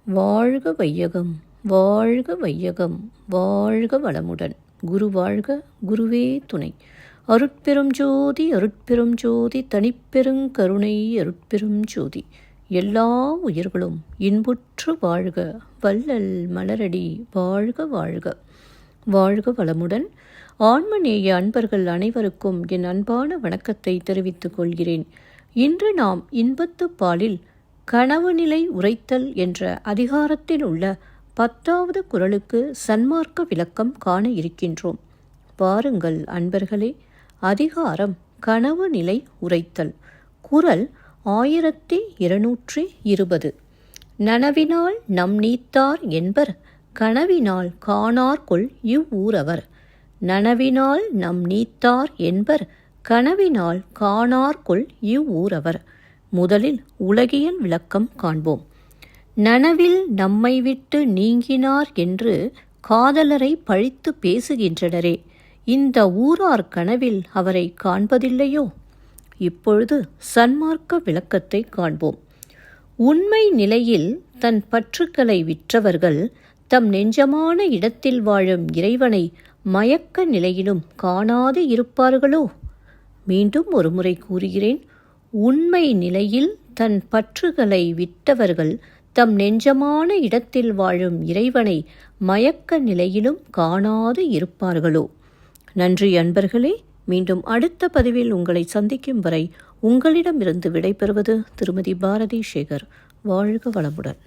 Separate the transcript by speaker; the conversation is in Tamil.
Speaker 1: வாழ்க வையகம், வாழ்க வையகம், வாழ்க வளமுடன். குரு வாழ்க, குருவே துணை. அருட்பெரும் ஜோதி, அருட்பெரும் ஜோதி, தனிப்பெருங் கருணை, அருட்பெரும் ஜோதி. எல்லா உயிர்களும் இன்புற்று வாழ்க, வள்ளல் மலரடி வாழ்க வாழ்க. வாழ்க வளமுடன். ஆன்மநேய அன்பர்கள் அனைவருக்கும் என் அன்பான வணக்கத்தை தெரிவித்துக் கொள்கிறேன். இன்று நாம் இன்பத்து பாலில் கனவு நிலை உரைத்தல் என்ற அதிகாரத்தில் உள்ள 10வது குறளுக்கு சன்மார்க்க விளக்கம் காண இருக்கின்றோம். வாருங்கள் அன்பர்களே. அதிகாரம் கனவு நிலை உரைத்தல். குறள் 1220. நனவினால் நம் நீத்தார் என்பர், கனவினால் காணார்கொல் இவ்வூரவர். நனவினால் நம் நீத்தார் என்பர், கனவினால் காணார்கொல் இவ்வூரவர். முதலில் உலகியல் விளக்கம் காண்போம். நனவில் நம்மை விட்டு நீங்கினார் என்று காதலரை பழித்து பேசுகின்றனரே, இந்த ஊரார் கனவில் அவரை காண்பதில்லையோ? இப்பொழுது சன்மார்க்க விளக்கத்தை காண்போம். உண்மை நிலையில் தன் பற்றுக்களை விற்றவர்கள் தம் நெஞ்சமான இடத்தில் வாழும் இறைவனை மயக்க நிலையிலும் காணாது இருப்பார்களோ? மீண்டும் ஒருமுறை கூறுகிறேன். உண்மை நிலையில் தன் பற்றுகளை விட்டவர்கள் தம் நெஞ்சமான இடத்தில் வாழும் இறைவனை மயக்க நிலையிலும் காணாது இருப்பார்களோ? நன்றி அன்பர்களே. மீண்டும் அடுத்த பதிவில் உங்களை சந்திக்கும் வரை உங்களிடமிருந்து விடைபெறுவது திருமதி பாரதி சேகர். வாழ்க வளமுடன்.